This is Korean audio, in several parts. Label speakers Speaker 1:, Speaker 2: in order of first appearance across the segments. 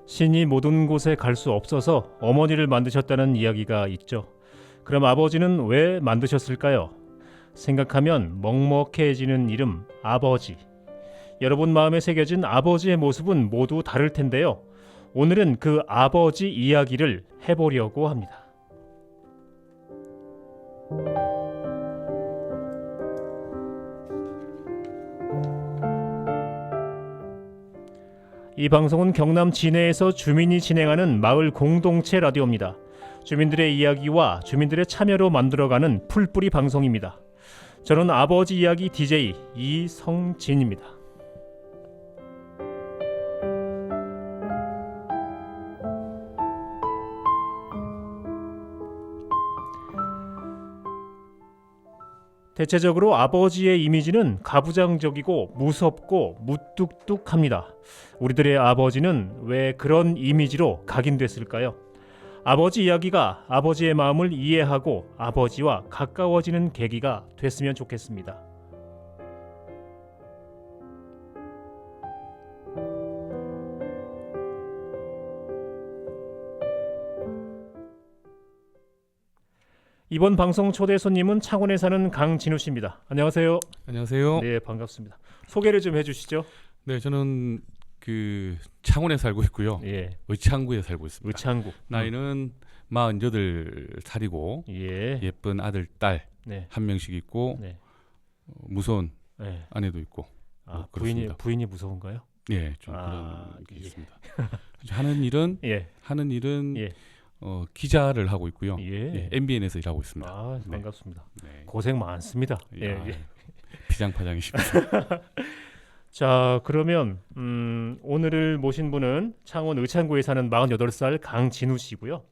Speaker 1: 신이 모든 곳에 갈 수 없어서 어머니를 만드셨다는 이야기가 있죠. 그럼 아버지는 왜 만드셨을까요? 생각하면 먹먹해지는 이름 아버지. 여러분 마음에 새겨진 아버지의 모습은 모두 다를 텐데요. 오늘은 그 아버지 이야기를 해보려고 합니다. 이 방송은 경남 진해에서 주민이 진행하는 마을 공동체 라디오입니다. 주민들의 이야기와 주민들의 참여로 만들어가는 풀뿌리 방송입니다. 저는 아버지 이야기 DJ 이성진입니다. 대체적으로 아버지의 이미지는 가부장적이고 무섭고 무뚝뚝합니다. 우리들의 아버지는 왜 그런 이미지로 각인됐을까요? 아버지 이야기가 아버지의 마음을 이해하고 아버지와 가까워지는 계기가 됐으면 좋겠습니다. 이번 방송 초대 손님은 창원에 사는 강진우 씨입니다. 안녕하세요.
Speaker 2: 안녕하세요.
Speaker 1: 네, 반갑습니다. 소개를 좀 해주시죠.
Speaker 2: 네, 저는 그 창원에 살고 있고요.
Speaker 1: 예,
Speaker 2: 의창구에 살고 있습니다.
Speaker 1: 의창구.
Speaker 2: 나이는 48살이고
Speaker 1: 예,
Speaker 2: 예쁜 아들, 딸
Speaker 1: 네,
Speaker 2: 한 명씩 있고
Speaker 1: 네,
Speaker 2: 무서운
Speaker 1: 네.
Speaker 2: 아내도 있고.
Speaker 1: 아,
Speaker 2: 그렇습니다.
Speaker 1: 부인이 무서운가요?
Speaker 2: 예, 좀
Speaker 1: 아,
Speaker 2: 그런 게
Speaker 1: 예.
Speaker 2: 있습니다. 하는 일은
Speaker 1: 예,
Speaker 2: 기자를 하고 있고요.
Speaker 1: 예.
Speaker 2: MBN에서 일하고 있습니다.
Speaker 1: 아,
Speaker 2: 네.
Speaker 1: 반갑습니다.
Speaker 2: 네.
Speaker 1: 고생 많습니다. 예,
Speaker 2: 아,
Speaker 1: 예.
Speaker 2: 비장파장이십니다.
Speaker 1: 자, 그러면 오늘을 모신 분은 창원 의창구에 사는 48살 강진우 씨고요.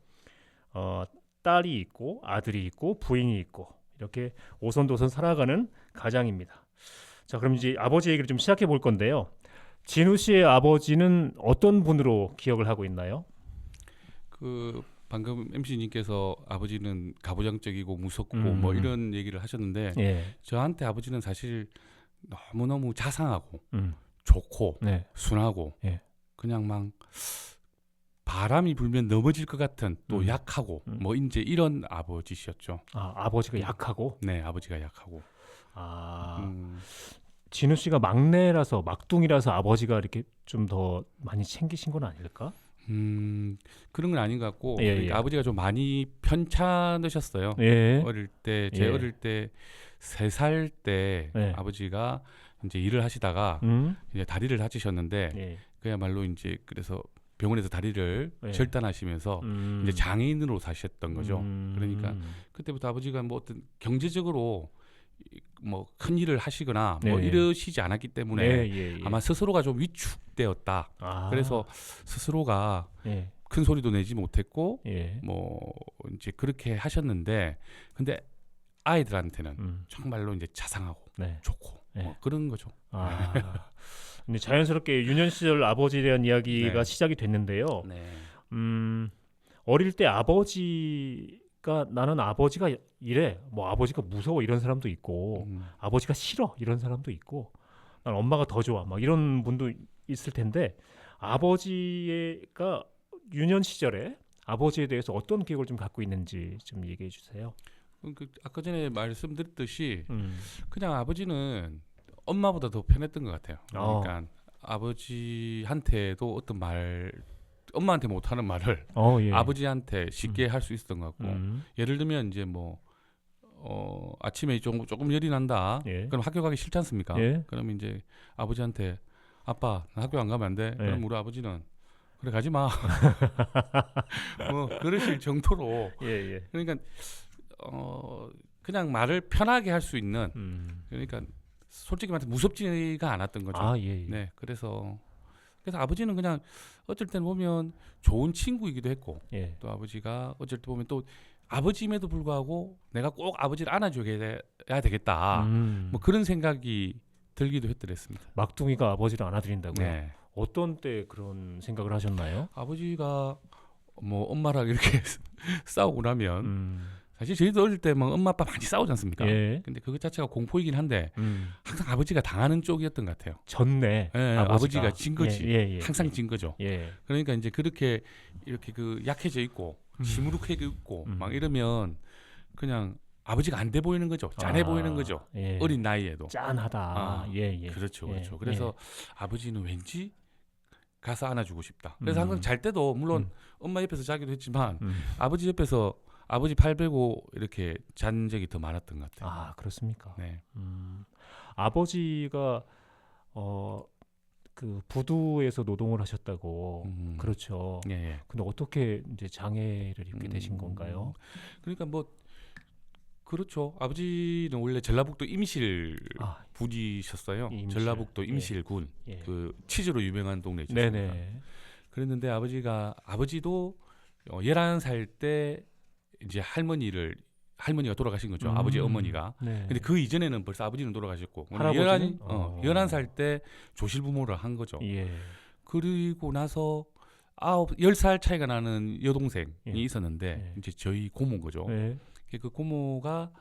Speaker 1: 딸이 있고 아들이 있고 부인이 있고 이렇게 오손도손 살아가는 가장입니다. 자, 그럼 이제 아버지 얘기를 좀 시작해 볼 건데요. 진우 씨의 아버지는 어떤 분으로 기억을 하고 있나요?
Speaker 2: 그 방금 MC님께서 아버지는 가부장적이고 무섭고 뭐 이런 얘기를 하셨는데
Speaker 1: 예,
Speaker 2: 저한테 아버지는 사실 너무너무 자상하고 좋고
Speaker 1: 네,
Speaker 2: 순하고
Speaker 1: 예.
Speaker 2: 그냥 막 바람이 불면 넘어질 것 같은 또 약하고 뭐 이제 이런 아버지셨죠.
Speaker 1: 아, 아버지가 약하고.
Speaker 2: 네, 아버지가 약하고.
Speaker 1: 아, 진우 씨가 막내라서 막둥이라서 아버지가 이렇게 좀 더 많이 챙기신 건 아닐까?
Speaker 2: 그런 건 아닌 것 같고
Speaker 1: 예,
Speaker 2: 그러니까
Speaker 1: 예.
Speaker 2: 아버지가 좀 많이 편찮으셨어요.
Speaker 1: 예.
Speaker 2: 어릴 때
Speaker 1: 예.
Speaker 2: 어릴 때 3살 때
Speaker 1: 예.
Speaker 2: 아버지가 이제 일을 하시다가 이제 다리를 다치셨는데
Speaker 1: 예.
Speaker 2: 그야말로 이제 그래서 병원에서 다리를
Speaker 1: 예.
Speaker 2: 절단하시면서 이제 장애인으로 사셨던 거죠. 그러니까 그때부터 아버지가 뭐 어떤 경제적으로 뭐 큰 일을 하시거나 뭐
Speaker 1: 네.
Speaker 2: 이러시지 않았기 때문에
Speaker 1: 예.
Speaker 2: 아마 스스로가 좀 위축되었다.
Speaker 1: 아.
Speaker 2: 그래서 스스로가
Speaker 1: 예.
Speaker 2: 큰 소리도 내지 못했고
Speaker 1: 예.
Speaker 2: 뭐 이제 그렇게 하셨는데 근데 아이들한테는 정말로 이제 자상하고
Speaker 1: 네.
Speaker 2: 좋고
Speaker 1: 네.
Speaker 2: 뭐 그런 거죠.
Speaker 1: 아. 근데 자연스럽게 유년 시절 아버지에 대한 이야기가
Speaker 2: 네.
Speaker 1: 시작이 됐는데요.
Speaker 2: 네.
Speaker 1: 어릴 때 아버지가 나는 아버지가 이래. 뭐 아버지가 무서워 이런 사람도 있고 아버지가 싫어 이런 사람도 있고 난 엄마가 더 좋아 막 이런 분도 있을 텐데 아버지가 유년 시절에 아버지에 대해서 어떤 기억을 좀 갖고 있는지 좀 얘기해 주세요.
Speaker 2: 그 아까 전에 말씀드렸듯이
Speaker 1: 음.
Speaker 2: 그냥 아버지는 엄마보다 더 편했던 것 같아요. 그러니까 아버지한테도 어떤 말 엄마한테 못하는 말을
Speaker 1: 예.
Speaker 2: 아버지한테 쉽게 할 수 있었던 것 같고 예를 들면 이제 뭐 아침에 조금 열이 난다.
Speaker 1: 예.
Speaker 2: 그럼 학교 가기 싫지 않습니까?
Speaker 1: 예.
Speaker 2: 그러면 이제 아버지한테 아빠 나 학교 안 가면 안 돼? 그럼 우리 아버지는 그래 가지 마. 뭐 그러실 정도로
Speaker 1: 예.
Speaker 2: 그러니까 그냥 말을 편하게 할 수 있는 그러니까 솔직히 말해서 무섭지가 않았던 거죠.
Speaker 1: 아, 예.
Speaker 2: 네, 그래서 아버지는 그냥 어쩔 때는 보면 좋은 친구이기도 했고
Speaker 1: 예.
Speaker 2: 또 아버지가 어쩔 때 보면 또 아버지임에도 불구하고 내가 꼭 아버지를 안아줘야 되겠다. 뭐 그런 생각이 들기도 했더랬습니다.
Speaker 1: 막둥이가 아버지를 안아드린다고요?
Speaker 2: 네.
Speaker 1: 어떤 때 그런 생각을 하셨나요?
Speaker 2: 아버지가 뭐 엄마랑 이렇게 싸우고 나면 사실 저희도 어릴 때 뭐 엄마 아빠 많이 싸우지 않습니까?
Speaker 1: 예.
Speaker 2: 근데 그것 자체가 공포이긴 한데 항상 아버지가 당하는 쪽이었던 것 같아요.
Speaker 1: 졌네.
Speaker 2: 예, 아버지가 진 거지.
Speaker 1: 예.
Speaker 2: 항상 진 거죠.
Speaker 1: 예.
Speaker 2: 그러니까 이제 그렇게 이렇게 그 약해져 있고 시무룩해 있고 막 이러면 그냥 아버지가 안 돼 보이는 거죠. 짠해 보이는 거죠.
Speaker 1: 예.
Speaker 2: 어린 나이에도.
Speaker 1: 짠하다.
Speaker 2: 아,
Speaker 1: 예.
Speaker 2: 그렇죠.
Speaker 1: 예.
Speaker 2: 그래서 아버지는 왠지 가서 안아주고 싶다. 그래서 항상 잘 때도 물론 엄마 옆에서 자기도 했지만 아버지 옆에서 아버지 팔 베고 이렇게 잔 적이 더 많았던 것 같아요.
Speaker 1: 아, 그렇습니까?
Speaker 2: 네.
Speaker 1: 아버지가 그 부두에서 노동을 하셨다고. 그렇죠.
Speaker 2: 예.
Speaker 1: 근데 어떻게 이제 장애를 입게 되신 건가요?
Speaker 2: 그러니까 뭐 그렇죠. 아버지는 원래 전라북도 임실 부지셨어요.
Speaker 1: 임실.
Speaker 2: 전라북도 임실군
Speaker 1: 예.
Speaker 2: 그 치즈로 유명한 동네죠.
Speaker 1: 네네.
Speaker 2: 그랬는데 아버지도 11살 때 이제 할머니가 돌아가신 거죠. 아버지 어머니가.
Speaker 1: 네.
Speaker 2: 근데 그 이전에는 벌써 아버지는 돌아가셨고
Speaker 1: 할아버지는
Speaker 2: 11살 때 조실부모를 한 거죠.
Speaker 1: 예.
Speaker 2: 그리고 나서 10살 차이가 나는 여동생이
Speaker 1: 예.
Speaker 2: 있었는데
Speaker 1: 예.
Speaker 2: 이제 저희 고모인 거죠.
Speaker 1: 네.
Speaker 2: 그 고모가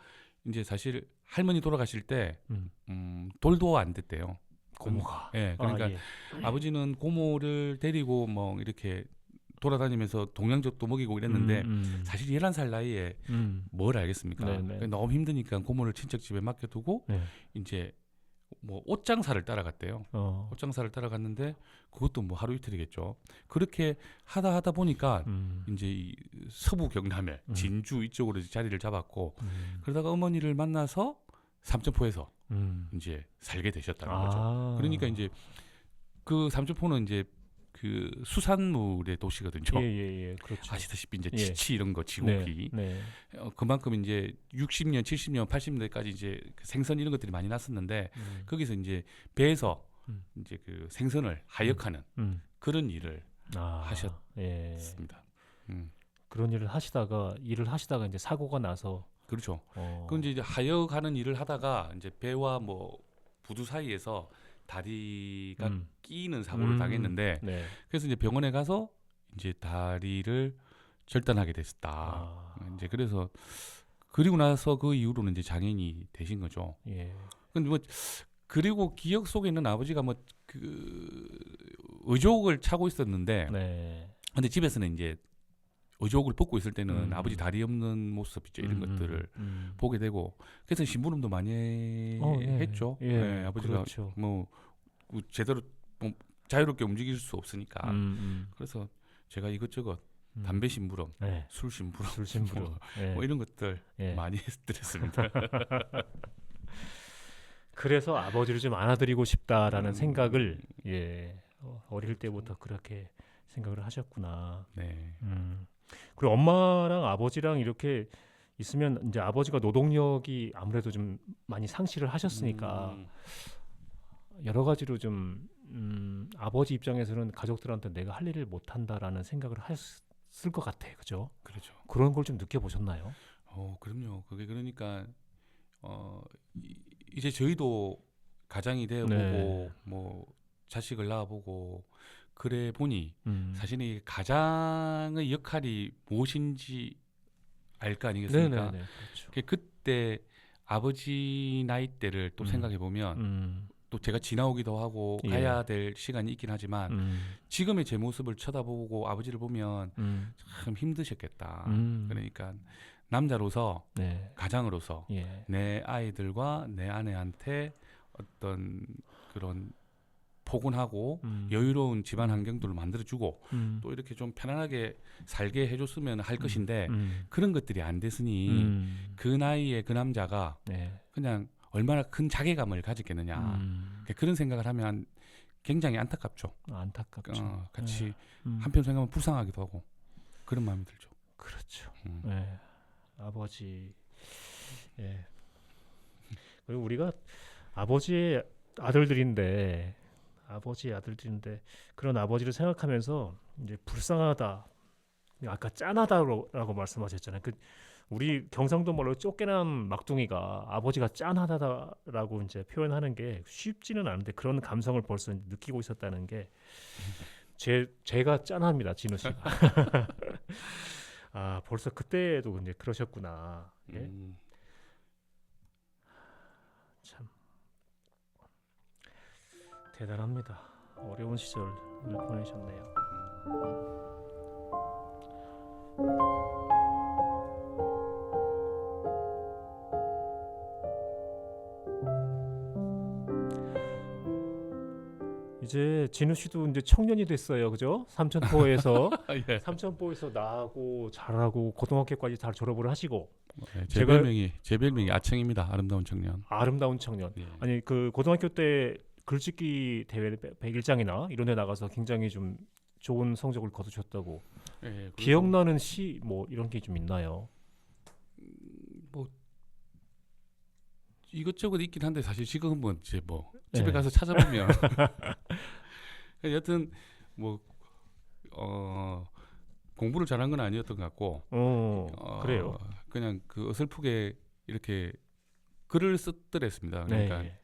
Speaker 2: 이제 사실 할머니 돌아가실 때 돌도 안 됐대요.
Speaker 1: 고모가.
Speaker 2: 예. 그러니까
Speaker 1: 예.
Speaker 2: 아버지는 고모를 데리고 뭐 이렇게 돌아다니면서 동양적도 먹이고 이랬는데 사실 11살 나이에 뭘 알겠습니까?
Speaker 1: 네네.
Speaker 2: 그러니까 너무 힘드니까 고모를 친척집에 맡겨두고
Speaker 1: 네.
Speaker 2: 이제 뭐 옷장사를 따라갔대요. 옷장사를 따라갔는데 그것도 뭐 하루 이틀이겠죠. 그렇게 하다 보니까 이제 이 서부 경남에 진주 이쪽으로 자리를 잡았고 그러다가 어머니를 만나서 삼천포에서 이제 살게 되셨다는 거죠. 그러니까 이제 그 삼천포는 이제 그 수산물의 도시거든요.
Speaker 1: 예. 그렇죠.
Speaker 2: 아시다시피 이제 치치 이런 거 지고기
Speaker 1: 네.
Speaker 2: 그만큼 이제 60년, 70년, 80년대까지 이제 그 생선 이런 것들이 많이 났었는데 거기서 이제 배에서 이제 그 생선을 하역하는 그런 일을 하셨습니다.
Speaker 1: 예. 그런 일을 하시다가 이제 사고가 나서
Speaker 2: 그렇죠. 그럼 이제 하역하는 일을 하다가 이제 배와 뭐 부두 사이에서 다리가 끼는 사고를 당했는데
Speaker 1: 네.
Speaker 2: 그래서 이제 병원에 가서 이제 다리를 절단하게 됐다. 이제 그래서 그리고 나서 그 이후로는 이제 장애인이 되신 거죠.
Speaker 1: 예.
Speaker 2: 근데 뭐 그리고 기억 속에 있는 아버지가 뭐 그 의족을 차고 있었는데,
Speaker 1: 네.
Speaker 2: 근데 집에서는 이제 의족을 벗고 있을 때는 아버지 다리 없는 모습 있죠. 이런 것들을 보게 되고 그래서 심부름도 많이 했죠.
Speaker 1: 예.
Speaker 2: 네, 아버지가
Speaker 1: 그렇죠.
Speaker 2: 뭐 제대로 뭐 자유롭게 움직일 수 없으니까 그래서 제가 이것저것 담배 심부름,
Speaker 1: 네.
Speaker 2: 술 심부름,
Speaker 1: 예.
Speaker 2: 이런 것들
Speaker 1: 예.
Speaker 2: 많이 드렸습니다.
Speaker 1: 그래서 아버지를 좀 안아드리고 싶다라는 생각을 어릴 때부터 그렇게 생각을 하셨구나.
Speaker 2: 네.
Speaker 1: 그리고 엄마랑 아버지랑 이렇게 있으면 이제 아버지가 노동력이 아무래도 좀 많이 상실을 하셨으니까 여러 가지로 좀 아버지 입장에서는 가족들한테 내가 할 일을 못 한다라는 생각을 했을 것 같아, 그죠?
Speaker 2: 그렇죠.
Speaker 1: 그런 걸 좀 느껴보셨나요?
Speaker 2: 그럼요. 그게 그러니까 이제 저희도 가장이 되어보고 뭐 자식을 낳아보고 그래 보니 사실 이 가장의 역할이 무엇인지 알 거 아니겠습니까?
Speaker 1: 네네네. 그렇죠.
Speaker 2: 그때 아버지 나이 때를 또 생각해 보면 또 제가 지나오기도 하고 가야 될 시간이 있긴 하지만 지금의 제 모습을 쳐다보고 아버지를 보면 참 힘드셨겠다. 그러니까 남자로서 가장으로서 내 아이들과 내 아내한테 어떤 그런 포근하고 여유로운 집안 환경들을 만들어주고 또 이렇게 좀 편안하게 살게 해줬으면 할 것인데 그런 것들이 안 됐으니 그 나이에 그 남자가 그냥 얼마나 큰 자괴감을 가졌겠느냐 그런 생각을 하면 굉장히 안타깝죠.
Speaker 1: 안타깝죠.
Speaker 2: 같이 한편 생각하면 불쌍하기도 하고 그런 마음이 들죠.
Speaker 1: 그렇죠. 아버지. 그리고 우리가 아버지의 아들들인데 그런 아버지를 생각하면서 이제 불쌍하다, 아까 짠하다라고 말씀하셨잖아요. 우리 경상도 말로 쫓겨난 막둥이가 아버지가 짠하다라고 이제 표현하는 게 쉽지는 않은데 그런 감성을 벌써 느끼고 있었다는 게 제가 짠합니다, 진우 씨가. 벌써 그때도 이제 그러셨구나. 예. 참 대단합니다. 어려운 시절을 보내셨네요. 이제 진우 씨도 이제 청년이 됐어요, 그죠? 삼천포에서
Speaker 2: 예.
Speaker 1: 삼천포에서 나하고 잘하고 고등학교까지 다 졸업을 하시고.
Speaker 2: 네, 제 별명이 아청입니다. 아름다운 청년.
Speaker 1: 아름다운 청년.
Speaker 2: 예.
Speaker 1: 아니 그 고등학교 때 글짓기 대회 101장이나 이런 데 나가서 굉장히 좀 좋은 성적을 거두셨다고.
Speaker 2: 예,
Speaker 1: 기억나는 시 뭐 이런 게 좀 있나요?
Speaker 2: 뭐 이것저것 있긴 한데 사실 지금은 뭐 이제 뭐 집에
Speaker 1: 네.
Speaker 2: 가서 찾아보면 여튼 뭐 공부를 잘한 건 아니었던 것 같고
Speaker 1: 그래요.
Speaker 2: 그냥 그 어설프게 이렇게 글을 쓰더랬습니다. 그러니까
Speaker 1: 네.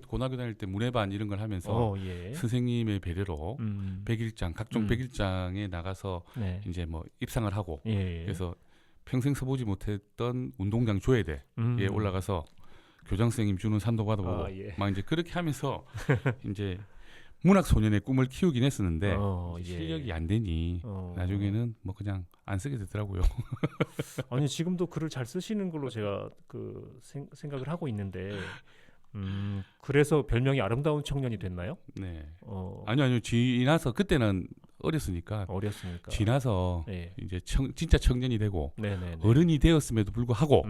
Speaker 2: 고등학교 다닐 때 문해반 이런 걸 하면서
Speaker 1: 예.
Speaker 2: 선생님의 배려로 101장 각종 101장에 나가서
Speaker 1: 네.
Speaker 2: 이제 뭐 입상을 하고
Speaker 1: 예.
Speaker 2: 그래서 평생 서보지 못했던 운동장 조회대에 올라가서 교장 선생님 주는 산도 받아보고 막 이제 그렇게 하면서 이제 문학 소년의 꿈을 키우긴 했었는데 실력이 안 되니 나중에는 뭐 그냥 안 쓰게 되더라고요.
Speaker 1: 아니 지금도 글을 잘 쓰시는 걸로 제가 그 생각을 하고 있는데 그래서 별명이 아름다운 청년이 됐나요?
Speaker 2: 네. 아니요 지나서 그때는 어렸으니까 지나서
Speaker 1: 네.
Speaker 2: 이제 진짜 청년이 되고
Speaker 1: 네네네.
Speaker 2: 어른이 되었음에도 불구하고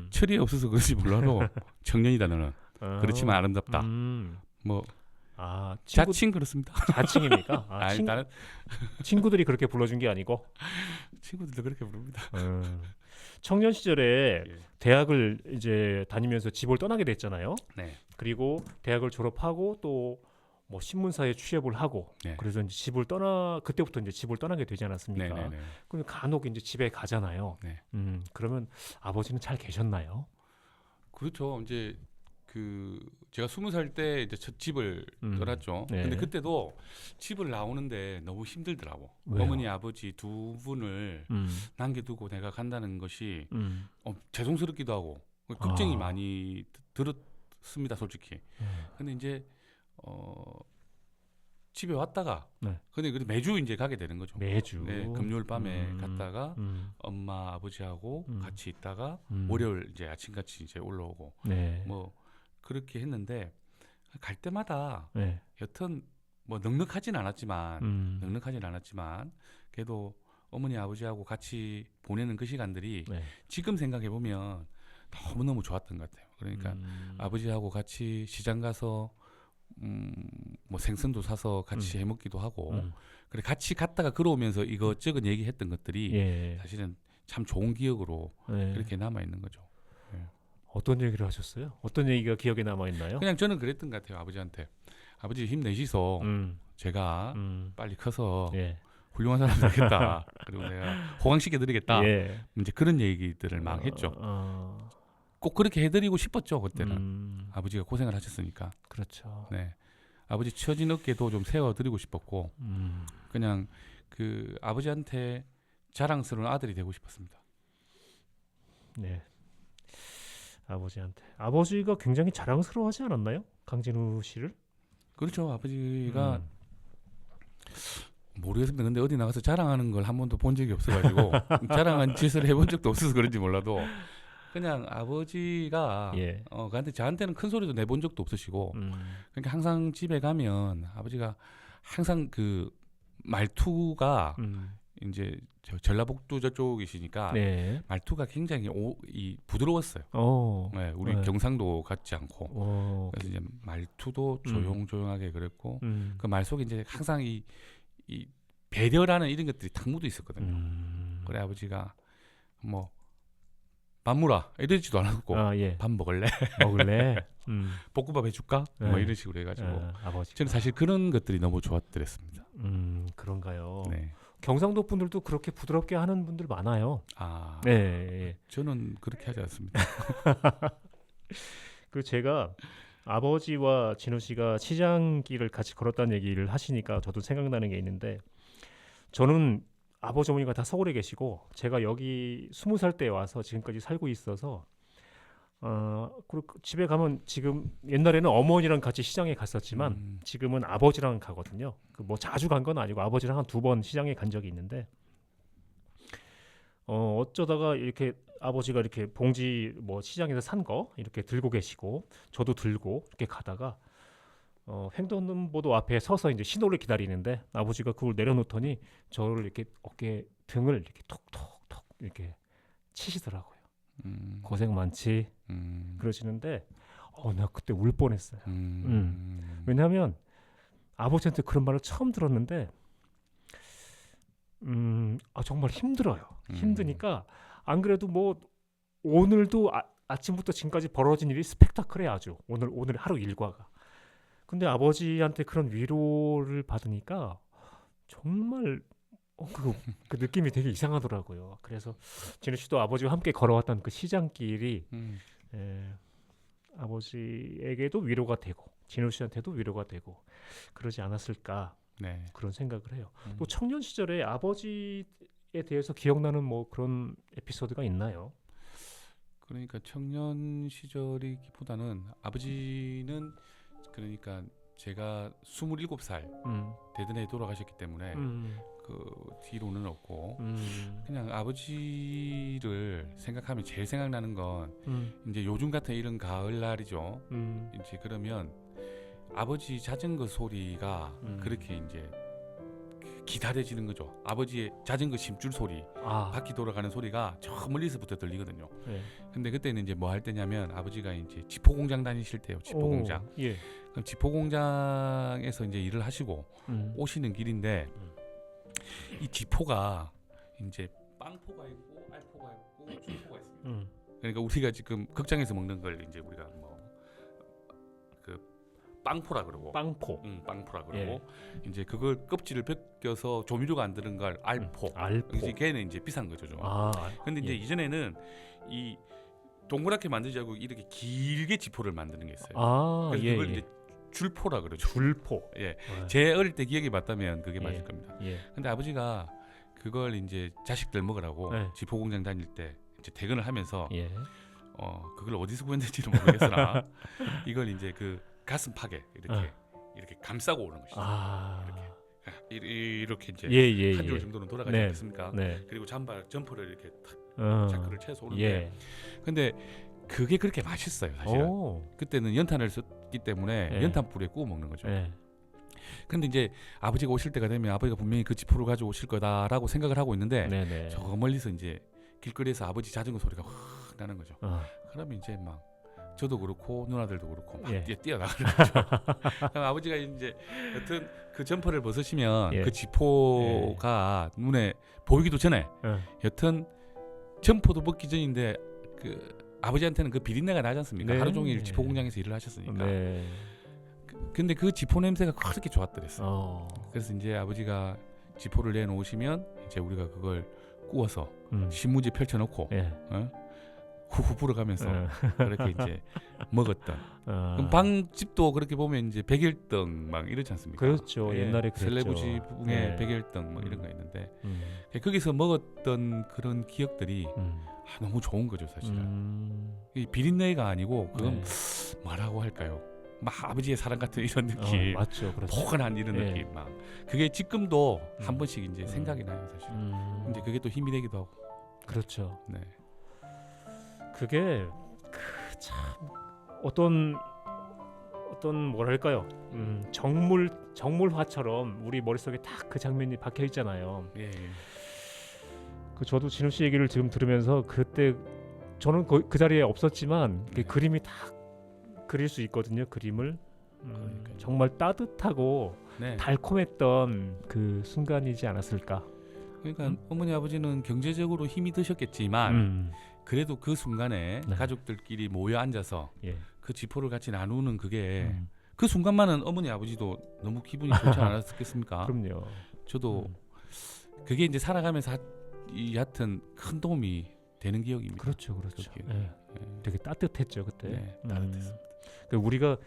Speaker 2: 철이 없어서 그런지 몰라도 청년이다 너는. 그렇지만 아름답다. 뭐 자칭 그렇습니다.
Speaker 1: 자칭입니까?
Speaker 2: 다른
Speaker 1: 친구들이 그렇게 불러준 게 아니고
Speaker 2: 친구들도 그렇게 부릅니다.
Speaker 1: 청년 시절에 대학을 이제 다니면서 집을 떠나게 됐잖아요.
Speaker 2: 네.
Speaker 1: 그리고 대학을 졸업하고 또 뭐 신문사에 취업을 하고 그래서 이제 그때부터 이제 집을 떠나게 되지 않았습니까? 그럼 간혹 이제 집에 가잖아요. 그러면 아버지는 잘 계셨나요?
Speaker 2: 그렇죠. 이제 제가 20살 때 이제 첫 집을 떠났죠. 근데 그때도 집을 나오는데 너무 힘들더라고.
Speaker 1: 왜요?
Speaker 2: 어머니 아버지 두 분을 남겨두고 내가 간다는 것이 죄송스럽기도 하고 걱정이 많이 들었습니다, 솔직히. 근데 이제 집에 왔다가 근데 매주 이제 가게 되는 거죠.
Speaker 1: 매주.
Speaker 2: 금요일 밤에 갔다가 엄마 아버지하고 같이 있다가 월요일 이제 아침같이 이제 올라오고 뭐 그렇게 했는데 갈 때마다 여튼 뭐 넉넉하진 않았지만 그래도 어머니 아버지하고 같이 보내는 그 시간들이 지금 생각해 보면 너무너무 좋았던 것 같아요. 그러니까 아버지하고 같이 시장 가서 뭐 생선도 사서 같이 해 먹기도 하고 그래 같이 갔다가 걸어오면서 이것저것 얘기했던 것들이 사실은 참 좋은 기억으로 그렇게 남아 있는 거죠.
Speaker 1: 어떤 얘기를 하셨어요? 어떤 얘기가 기억에 남아 있나요?
Speaker 2: 그냥 저는 그랬던 것 같아요. 아버지한테 아버지 힘내시소. 제가 빨리 커서 훌륭한 사람 되겠다. 그리고 내가 호강시켜 드리겠다. 이제 그런 얘기들을 막 했죠. 꼭 그렇게 해드리고 싶었죠. 그때는 아버지가 고생을 하셨으니까.
Speaker 1: 그렇죠.
Speaker 2: 네, 아버지 처진 어깨도 좀 세워드리고 싶었고 그냥 그 아버지한테 자랑스러운 아들이 되고 싶었습니다.
Speaker 1: 네. 아버지가 굉장히 자랑스러워하지 않았나요? 강진우 씨를?
Speaker 2: 그렇죠. 아버지가 모르겠습니다. 근데 어디 나가서 자랑하는 걸 한 번도 본 적이 없어가지고 자랑한 짓을 해본 적도 없어서 그런지 몰라도 그냥 아버지가 근데 저한테는 큰 소리도 내본 적도 없으시고 그러니까 항상 집에 가면 아버지가 항상 그 말투가 이제 전라북도 저쪽이시니까 말투가 굉장히 부드러웠어요. 우리 경상도 같지 않고 그래서 이제 말투도 조용조용하게 그랬고 그 말 속에 이제 항상 이 배려라는 이런 것들이 탁 묻어 있었거든요. 그래 아버지가 뭐 밥물아 이러지도 않았고 밥 먹을래? 볶음밥 해줄까? 뭐 이런 식으로 해가지고 저는 사실 그런 것들이 너무 좋았더랬습니다.
Speaker 1: 그런가요?
Speaker 2: 네.
Speaker 1: 경상도 분들도 그렇게 부드럽게 하는 분들 많아요.
Speaker 2: 저는 그렇게 하지 않습니다.
Speaker 1: 그 제가 아버지와 진우 씨가 시장길을 같이 걸었다는 얘기를 하시니까 저도 생각나는 게 있는데 저는 아버지 어머니가 다 서울에 계시고 제가 여기 20살 때 와서 지금까지 살고 있어서 그리고 집에 가면 지금 옛날에는 어머니랑 같이 시장에 갔었지만 지금은 아버지랑 가거든요. 그 뭐 자주 간 건 아니고 아버지랑 한 2번 시장에 간 적이 있는데 어쩌다가 이렇게 아버지가 이렇게 봉지 뭐 시장에서 산 거 이렇게 들고 계시고 저도 들고 이렇게 가다가 횡단보도 앞에 서서 이제 신호를 기다리는데 아버지가 그걸 내려놓더니 저를 이렇게 어깨 등을 이렇게 톡톡톡 이렇게 치시더라고요. 고생 많지 그러시는데 나 그때 울 뻔했어요. 왜냐하면 아버지한테 그런 말을 처음 들었는데 정말 힘들어요. 힘드니까 안 그래도 뭐 오늘도 아침부터 지금까지 벌어진 일이 스펙타클해 아주 오늘 하루 일과가. 근데 아버지한테 그런 위로를 받으니까 정말 그 느낌이 되게 이상하더라고요. 그래서 진우 씨도 아버지와 함께 걸어왔던 그 시장길이 아버지에게도 위로가 되고 진우 씨한테도 위로가 되고 그러지 않았을까
Speaker 2: 네.
Speaker 1: 그런 생각을 해요. 또 청년 시절에 아버지에 대해서 기억나는 뭐 그런 에피소드가 있나요?
Speaker 2: 그러니까 청년 시절이기보다는 아버지는 그러니까 제가 27살 되던 해에 돌아가셨기 때문에 그 뒤로는 없고 그냥 아버지를 생각하면 제일 생각나는 건 이제 요즘 같은 이런 가을날이죠. 이제 그러면 아버지 자전거 소리가 그렇게 이제 기다려지는 거죠. 아버지의 자전거 심줄 소리, 바퀴 돌아가는 소리가 저 멀리서부터 들리거든요.
Speaker 1: 네.
Speaker 2: 근데 그때는 이제 뭐 할 때냐면 아버지가 이제 지포 공장 다니실 때요. 지포 공장.
Speaker 1: 예.
Speaker 2: 그럼 지포 공장에서 이제 일을 하시고 오시는 길인데 이 지포가 이제 빵포가 있고 알포가 있고 줄포가 있습니다. 그러니까 우리가 지금 극장에서 먹는 걸 이제 우리가 뭐 그 빵포라 그러고 빵포라 그러고
Speaker 1: 예.
Speaker 2: 이제 그걸 껍질을 벗겨서 조미료가 안 들은 걸 알포. 이제 걔는 이제 비싼 거죠, 좀. 근데 이제 이전에는 이 동그랗게 만들지 않고 이렇게 길게 지포를 만드는 게 있어요. 그래서 그걸 이제 줄포라 그러죠.
Speaker 1: 줄포.
Speaker 2: 예. 제 어릴 때 기억이 맞다면 그게 맞을 겁니다.
Speaker 1: 예.
Speaker 2: 근데 아버지가 그걸 이제 자식들 먹으라고 지포 공장 다닐 때 이제 퇴근을 하면서 그걸 어디서 구했는지는 모르겠으나 이걸 이제 그 가슴팍에 이렇게 감싸고 오는 것이죠. 이렇게 이제 한 줄 정도는 돌아가지 않겠습니까? 그리고 점퍼를 이렇게 자크를 채서 오는데 근데 그게 그렇게 맛있어요, 사실은. 그때는 연탄을 썼기 때문에 연탄 불에 구워 먹는 거죠. 근데 이제 아버지가 오실 때가 되면 아버지가 분명히 그 지포를 가지고 오실 거다라고 생각을 하고 있는데 저 멀리서 이제 길거리에서 아버지 자전거 소리가 확 나는 거죠. 그러면 이제 막 저도 그렇고 누나들도 그렇고 막 뛰어나가는 거죠. 그럼 아버지가 이제 여튼 그 점퍼를 벗으시면 그 지포가 눈에 보이기도 전에 여튼 점퍼도 벗기 전인데 그 아버지한테는 그 비린내가 나지 않습니까? 하루 종일 지포 공장에서 일을 하셨으니까. 근데 그 지포 냄새가 그렇게 좋았더랬어요. 그래서 이제 아버지가 지포를 내놓으시면 이제 우리가 그걸 구워서 신문지 펼쳐놓고 후후 불어가면서 그렇게 이제 먹었던. 그럼 방집도 그렇게 보면 이제 백일떡 막 이렇지 않습니까?
Speaker 1: 그렇죠. 옛날에 그랬죠.
Speaker 2: 셀레브지 중에 백일떡 뭐 이런 거 있는데 거기서 먹었던 그런 기억들이 너무 좋은 거죠, 사실은. 이 비린내가 아니고 그건 뭐라고 할까요? 막 아버지의 사랑 같은 이런 느낌,
Speaker 1: 맞죠, 그렇죠.
Speaker 2: 포근한 이런 느낌, 막 그게 지금도 한 번씩 이제 생각이 나요, 사실은. 근데 그게 또 힘이 되기도 하고.
Speaker 1: 그렇죠.
Speaker 2: 네.
Speaker 1: 그게 참 어떤 뭐랄까요? 정물화처럼 우리 머릿속에 딱 그 장면이 박혀 있잖아요. 그 저도 진우 씨 얘기를 지금 들으면서 그때 저는 그 자리에 없었지만 그 그림이 딱 그릴 수 있거든요. 그림을 정말 따뜻하고 달콤했던 그 순간이지 않았을까.
Speaker 2: 그러니까 어머니 아버지는 경제적으로 힘이 드셨겠지만 그래도 그 순간에 가족들끼리 모여 앉아서 그 지포를 같이 나누는 그게 그 순간만은 어머니 아버지도 너무 기분이 좋지 않았겠습니까?
Speaker 1: 그럼요.
Speaker 2: 저도 그게 이제 살아가면서 하여튼 큰 도움이 되는 기억입니다.
Speaker 1: 그렇죠. 되게 따뜻했죠 그때.
Speaker 2: 따뜻했습니다.
Speaker 1: 우리가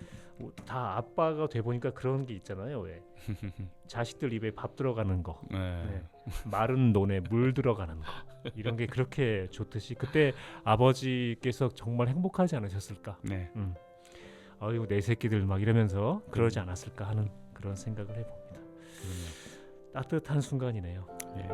Speaker 1: 다 아빠가 돼 보니까 그런 게 있잖아요. 왜 자식들 입에 밥 들어가는 거, 네. 마른 논에 물 들어가는 거 이런 게 그렇게 좋듯이 그때 아버지께서 정말 행복하지 않으셨을까?
Speaker 2: 네.
Speaker 1: 아유 내 새끼들 막 이러면서 그러지 않았을까 하는 그런 생각을 해봅니다. 따뜻한 순간이네요.
Speaker 2: 예.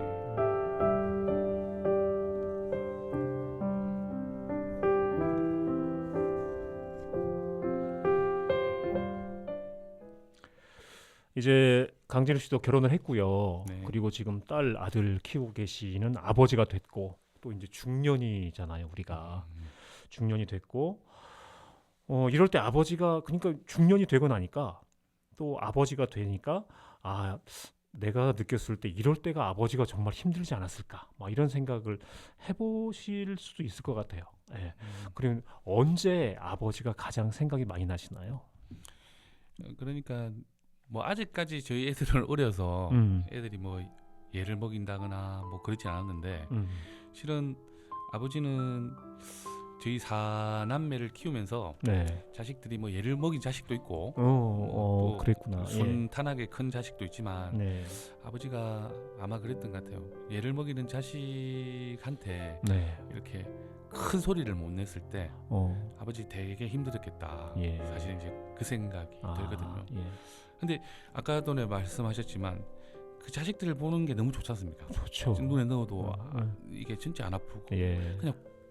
Speaker 1: 이제 강진우 씨도 결혼을 했고요.
Speaker 2: 네.
Speaker 1: 그리고 지금 딸 아들 키우고 계시는 아버지가 됐고 또 이제 중년이잖아요. 우리가 중년이 됐고 이럴 때 아버지가 그러니까 중년이 되고 나니까 또 아버지가 되니까 내가 느꼈을 때 이럴 때가 아버지가 정말 힘들지 않았을까 막 이런 생각을 해보실 수도 있을 것 같아요. 예. 그리고 언제 아버지가 가장 생각이 많이 나시나요?
Speaker 2: 그러니까 뭐 아직까지 저희 애들은 어려서 애들이 뭐 얘를 먹인다거나 뭐 그렇지 않았는데 실은 아버지는 저희 4남매를 키우면서
Speaker 1: 네.
Speaker 2: 자식들이 뭐 얘를 먹인 자식도 있고
Speaker 1: 또 그랬구나.
Speaker 2: 순탄하게 큰 자식도 있지만
Speaker 1: 네.
Speaker 2: 아버지가 아마 그랬던 것 같아요. 얘를 먹이는 자식한테
Speaker 1: 네.
Speaker 2: 이렇게 큰 소리를 못 냈을 때 아버지 되게 힘들었겠다.
Speaker 1: 예.
Speaker 2: 사실 이제 그 생각이 들거든요.
Speaker 1: 예.
Speaker 2: 근데 아까 전에 말씀하셨지만 그 자식들을 보는 게 너무 좋지 않습니까?
Speaker 1: 좋죠.
Speaker 2: 눈에 넣어도 이게 진짜 안 아프고
Speaker 1: 예.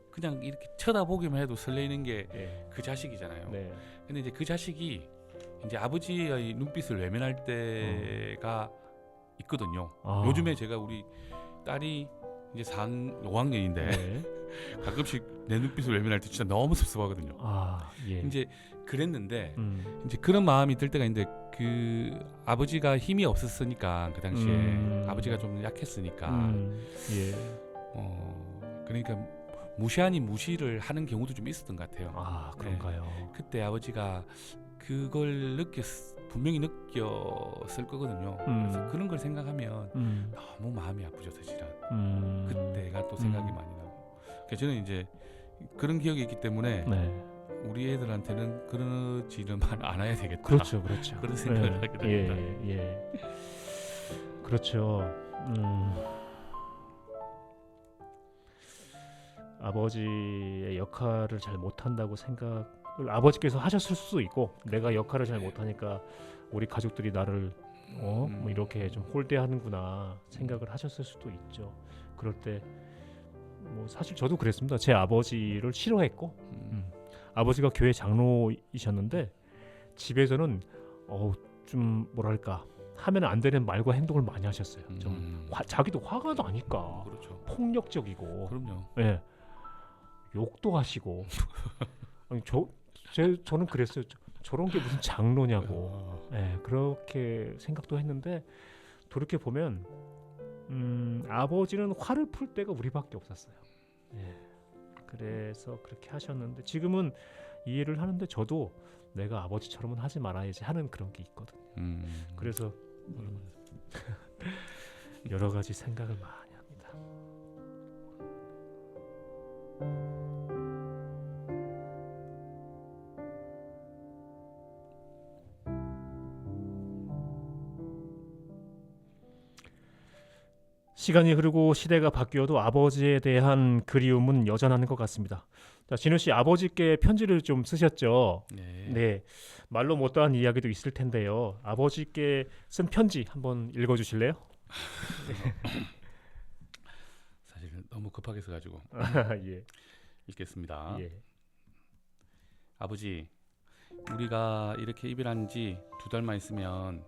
Speaker 2: 그냥 이렇게 쳐다보기만 해도 설레이는 게 그
Speaker 1: 예.
Speaker 2: 자식이잖아요.
Speaker 1: 네.
Speaker 2: 근데 이제 그 자식이 이제 아버지의 눈빛을 외면할 때가 있거든요. 요즘에 제가 우리 딸이 이제 5학년인데
Speaker 1: 네.
Speaker 2: 가끔씩 내 눈빛을 외면할 때 진짜 너무 섭섭하거든요.
Speaker 1: 예.
Speaker 2: 이제 그랬는데 이제 그런 마음이 들 때가 있는데 그 아버지가 힘이 없었으니까 그 당시에 아버지가 좀 약했으니까
Speaker 1: 예.
Speaker 2: 그러니까 무시 아닌 무시를 하는 경우도 좀 있었던 것 같아요.
Speaker 1: 그런가요?
Speaker 2: 네. 그때 아버지가 그걸 분명히 느꼈을 거거든요. 그래서 그런 걸 생각하면 너무 마음이 아프죠, 사실은. 그때가 또 생각이 많이 나고. 그러니까 저는 이제 그런 기억이 있기 때문에 우리 애들한테는 그러지는 않아야 되겠다.
Speaker 1: 그렇죠.
Speaker 2: 그런 생각을 하게 됩니다.
Speaker 1: 예. 그렇죠. 아버지의 역할을 잘 못한다고 생각을 아버지께서 하셨을 수도 있고 내가 역할을 잘 못하니까 우리 가족들이 나를 뭐 이렇게 좀 홀대하는구나 생각을 하셨을 수도 있죠. 그럴 때 뭐 사실 저도 그랬습니다. 제 아버지를 싫어했고 아버지가 교회 장로이셨는데 집에서는 좀 뭐랄까 하면 안 되는 말과 행동을 많이 하셨어요. 좀 자기도 화가 나니까
Speaker 2: 그렇죠.
Speaker 1: 폭력적이고
Speaker 2: 그럼요.
Speaker 1: 예. 욕도 하시고 아니, 저는 그랬어요. 저런 게 무슨 장로냐고 그렇게 생각도 했는데 돌이켜 보면 아버지는 화를 풀 때가 우리밖에 없었어요. 그래서 그렇게 하셨는데 지금은 이해를 하는데 저도 내가 아버지처럼은 하지 말아야지 하는 그런 게 있거든요. 그래서 여러 가지 생각을 많이 합니다. 시간이 흐르고 시대가 바뀌어도 아버지에 대한 그리움은 여전한 것 같습니다. 자, 진우 씨 아버지께 편지를 좀 쓰셨죠? 네. 말로 못다한 이야기도 있을 텐데요. 아버지께 쓴 편지 한번 읽어주실래요?
Speaker 2: 사실 너무 급하게 써가지고
Speaker 1: 예.
Speaker 2: 읽겠습니다.
Speaker 1: 예.
Speaker 2: 아버지, 우리가 이렇게 이별한 지 2달만 있으면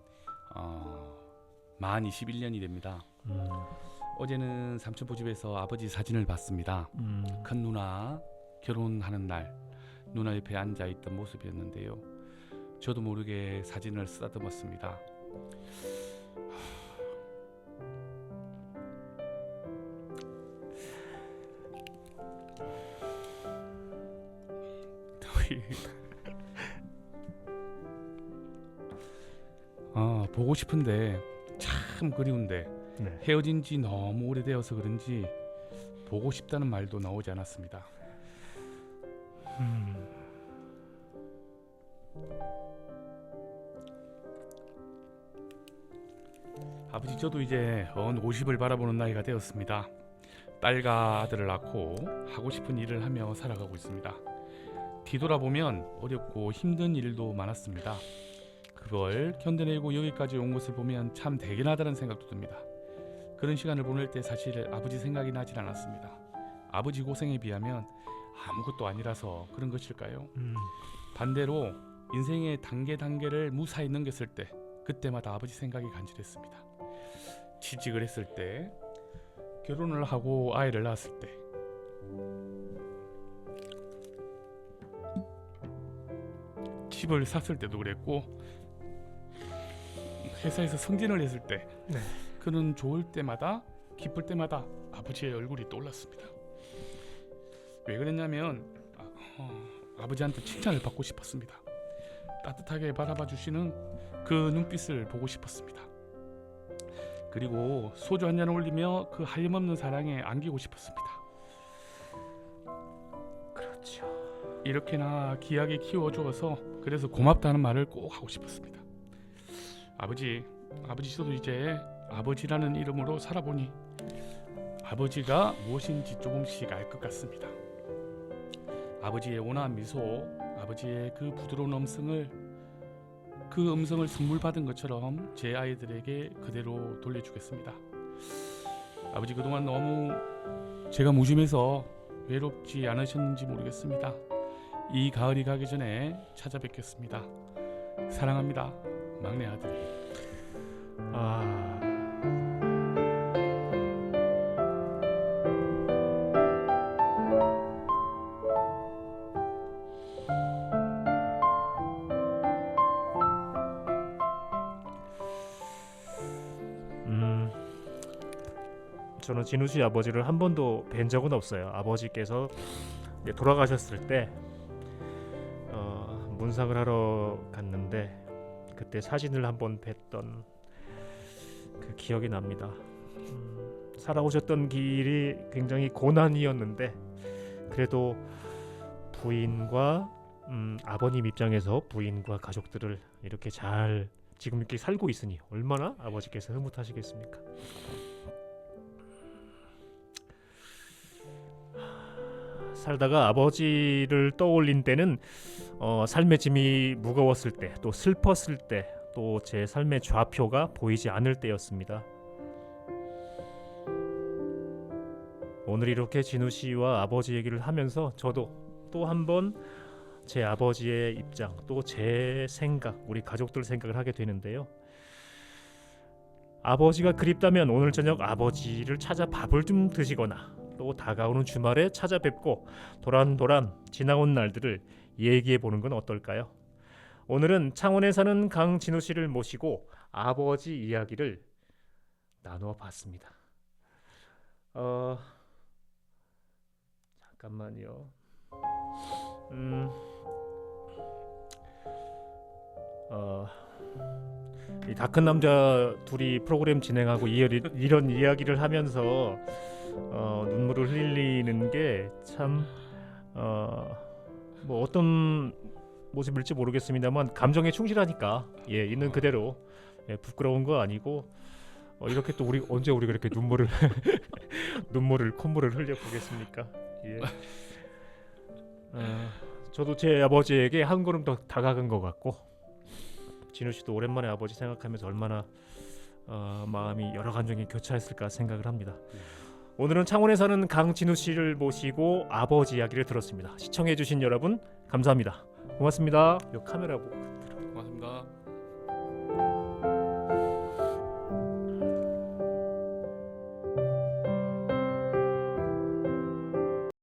Speaker 2: 만 21년이 됩니다. 어제는 삼천포 집에서 아버지 사진을 봤습니다. 큰 누나 결혼하는 날 누나 옆에 앉아있던 모습이었는데요. 저도 모르게 사진을 쓰다듬었습니다. 보고 싶은데 참 그리운데 헤어진 지 너무 오래되어서 그런지 보고 싶다는 말도 나오지 않았습니다. 아버지, 저도 이제 언 50을 바라보는 나이가 되었습니다. 딸과 아들을 낳고 하고 싶은 일을 하며 살아가고 있습니다. 뒤돌아보면 어렵고 힘든 일도 많았습니다. 그걸 견뎌내고 여기까지 온 것을 보면 참 대견하다는 생각도 듭니다. 그런 시간을 보낼 때 사실 아버지 생각이 나질 않았습니다. 아버지 고생에 비하면 아무것도 아니라서 그런 것일까요? 반대로 인생의 단계를 무사히 넘겼을 때 그때마다 아버지 생각이 간절했습니다. 취직을 했을 때, 결혼을 하고 아이를 낳았을 때, 집을 샀을 때도 그랬고, 회사에서 승진을 했을 때,
Speaker 1: 네.
Speaker 2: 그는 좋을 때마다, 기쁠 때마다 아버지의 얼굴이 떠올랐습니다. 왜 그랬냐면 아버지한테 칭찬을 받고 싶었습니다. 따뜻하게 바라봐 주시는 그 눈빛을 보고 싶었습니다. 그리고 소주 한 잔 올리며 그 하염없는 사랑에 안기고 싶었습니다.
Speaker 1: 그렇죠.
Speaker 2: 이렇게나 귀하게 키워주어서 그래서 고맙다는 말을 꼭 하고 싶었습니다. 아버지 저도 이제 아버지라는 이름으로 살아보니 아버지가 무엇인지 조금씩 알 것 같습니다. 아버지의 온화한 미소, 아버지의 그 부드러운 음성을 선물 받은 것처럼 제 아이들에게 그대로 돌려주겠습니다. 아버지, 그동안 너무 제가 무심해서 외롭지 않으셨는지 모르겠습니다. 이 가을이 가기 전에 찾아뵙겠습니다. 사랑합니다, 막내 아들이.
Speaker 1: 저는 진우 씨 아버지를 한 번도 뵌 적은 없어요. 아버지께서 돌아가셨을 때 문상을 하러 갔는데 그때 사진을 한번 뵀던 그 기억이 납니다. 살아오셨던 길이 굉장히 고난이었는데 그래도 부인과 아버님 입장에서 부인과 가족들을 이렇게 잘 지금 이렇게 살고 있으니 얼마나 아버지께서 흐뭇하시겠습니까? 살다가 아버지를 떠올린 때는 삶의 짐이 무거웠을 때, 또 슬펐을 때, 또 제 삶의 좌표가 보이지 않을 때였습니다. 오늘 이렇게 진우 씨와 아버지 얘기를 하면서 저도 또 한 번 제 아버지의 입장, 또 제 생각, 우리 가족들 생각을 하게 되는데요. 아버지가 그립다면 오늘 저녁 아버지를 찾아 밥을 좀 드시거나 또 다가오는 주말에 찾아뵙고 도란도란 지나온 날들을 얘기해 보는 건 어떨까요? 오늘은 창원에 사는 강진우 씨를 모시고 아버지 이야기를 나누어 봤습니다. 잠깐만요. 이 다 큰 남자 둘이 프로그램 진행하고 이런 이야기를 하면서 눈물을 흘리는 게 참 뭐 어떤 모습일지 모르겠습니다만 감정에 충실하니까 있는 그대로 부끄러운 거 아니고 이렇게 또 우리 언제 우리가 이렇게 콧물을 흘려 보겠습니까? 저도 제 아버지에게 한 걸음 더 다가간 것 같고 진우 씨도 오랜만에 아버지 생각하면서 얼마나 마음이 여러 감정이 교차했을까 생각을 합니다. 오늘은 창원에 사는 강진우 씨를 모시고 아버지 이야기를 들었습니다. 시청해주신 여러분 감사합니다. 고맙습니다. 이 카메라 보고